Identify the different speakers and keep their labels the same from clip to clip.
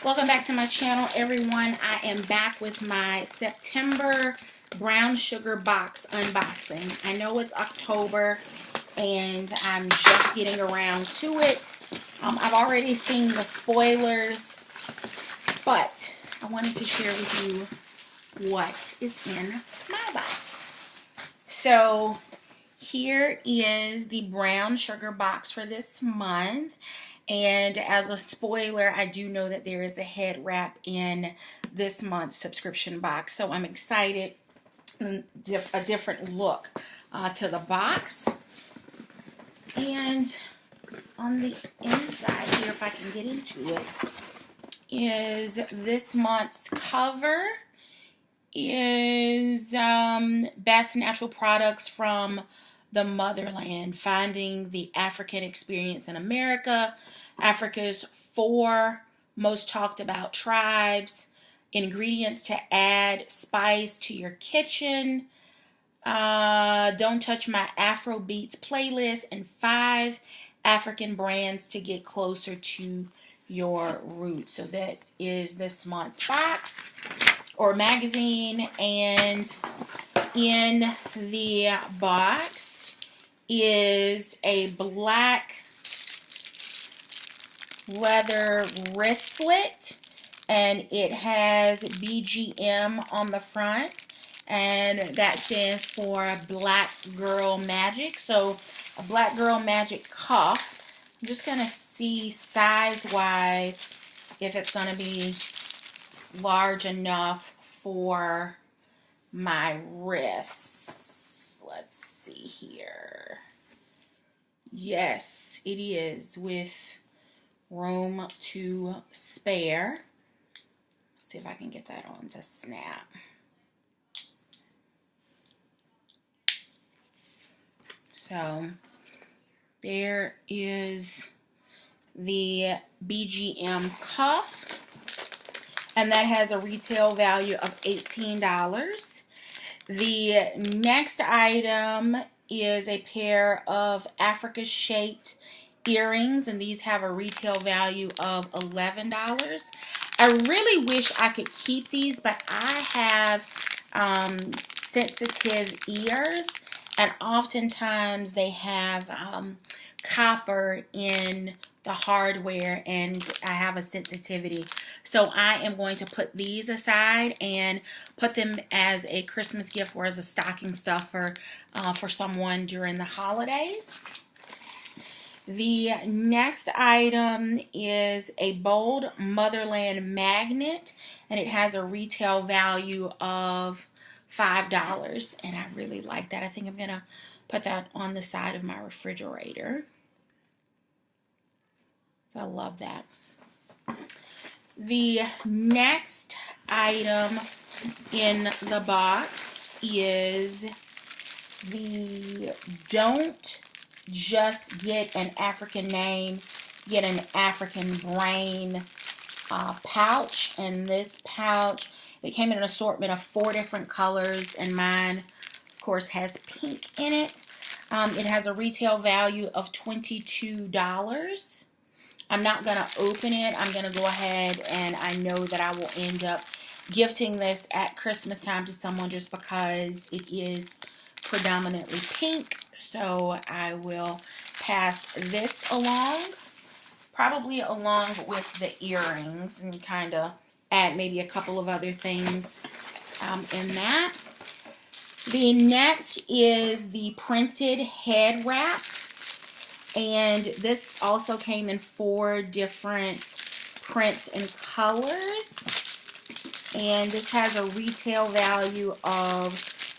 Speaker 1: Welcome back to my channel, everyone. I am back with my September brown sugar box unboxing. I know it's October and I'm just getting around to it. I've already seen the spoilers, but I wanted to share with you what is in my box. So here is the brown sugar box for this month. And as a spoiler, I do know that there is a head wrap in this month's subscription box. So I'm excited. A different look to the box. And on the inside here, if I can get into it, is this month's cover. Is best natural products from the motherland, finding the African experience in America, Africa's 4 most talked about tribes, ingredients to add spice to your kitchen, don't touch my Afrobeats playlist, and 5 African brands to get closer to your roots. So this is this month's box or magazine, and in the box is a black leather wristlet, and it has BGM on the front, and that stands for Black Girl Magic. So a Black Girl Magic cuff. I'm just gonna see size wise if it's gonna be large enough for my wrists. Let's see here. Yes, it is, with room to spare. Let's see if I can get that on to snap. So there is the BGM cuff, and that has a retail value of $18. The next item is a pair of Africa-shaped earrings, and these have a retail value of $11. I really wish I could keep these, but I have sensitive ears, and oftentimes they have copper in the hardware, and I have a sensitivity. So I am going to put these aside and put them as a Christmas gift or as a stocking stuffer for someone during the holidays. The next item is a bold motherland magnet, and it has a retail value of $5, and I really like that. I think I'm gonna put that on the side of my refrigerator. So I love that. The next item in the box is the Don't Just Get an African Name, Get an African Brain pouch. And this pouch, it came in an assortment of 4 different colors, and mine, of course, has pink in it. It has a retail value of $22. I'm not going to open it. I'm going to go ahead, and I know that I will end up gifting this at Christmas time to someone just because it is predominantly pink. So I will pass this along, probably along with the earrings, and kind of add maybe a couple of other things in that. The next is the printed head wrap. And this also came in 4 different prints and colors. And this has a retail value of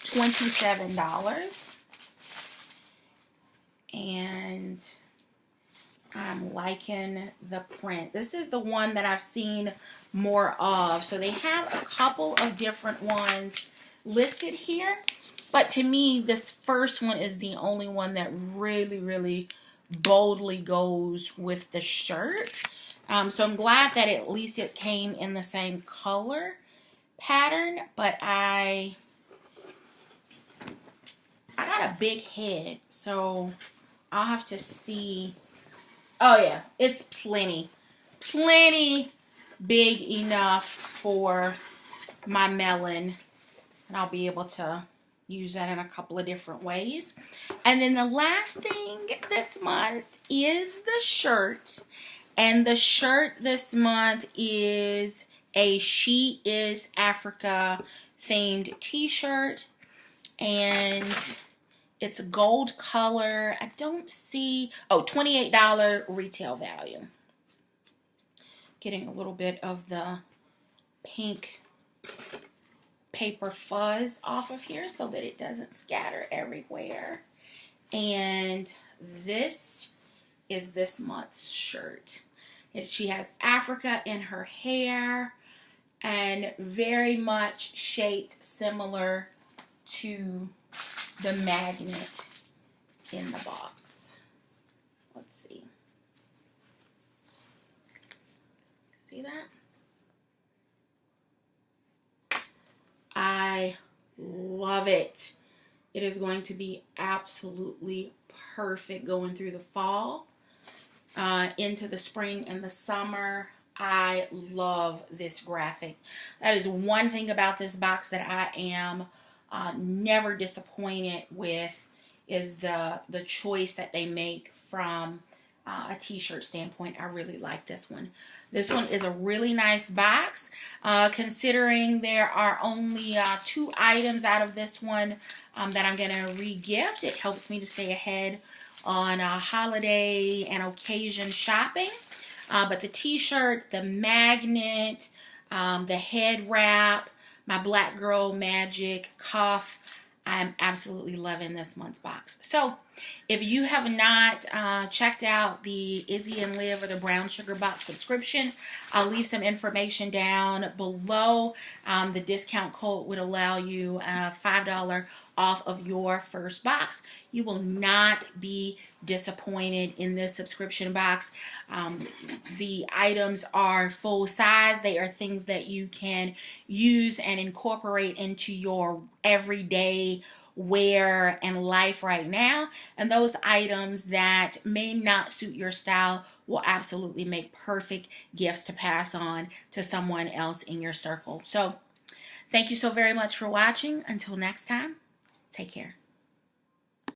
Speaker 1: $27. And I'm liking the print. This is the one that I've seen more of. So they have a couple of different ones listed here. But to me, this first one is the only one that really boldly goes with the shirt. So I'm glad that at least it came in the same color pattern, but I got a big head, so I'll have to see. Oh yeah, it's plenty big enough for my melon, and I'll be able to use that in a couple of different ways. And then the last thing this month is the shirt. And the shirt this month is a She Is Africa themed t-shirt. And it's a gold color. I don't see, $28 retail value. Getting a little bit of the pink paper fuzz off of here so that it doesn't scatter everywhere. And this is this month's shirt. She has Africa in her hair and very much shaped similar to the magnet in the box. Let's see. See that? I love it. It is going to be absolutely perfect going through the fall, into the spring and the summer. I love this graphic. That is one thing about this box that I am never disappointed with, is the choice that they make from a t-shirt standpoint. I really like this one. This one is a really nice box, considering there are only 2 items out of this one that I'm going to re-gift. It helps me to stay ahead on holiday and occasion shopping. But the t-shirt, the magnet, the head wrap, my Black Girl Magic cuff, I'm absolutely loving this month's box. So if you have not checked out the Izzy and Liv or the Brown Sugar Box subscription, I'll leave some information down below. The discount code would allow you $5 off of your first box. You will not be disappointed in this subscription box. The items are full size. They are things that you can use and incorporate into your everyday wear and life right now. And those items that may not suit your style will absolutely make perfect gifts to pass on to someone else in your circle. So thank you so very much for watching. Until next time, take care.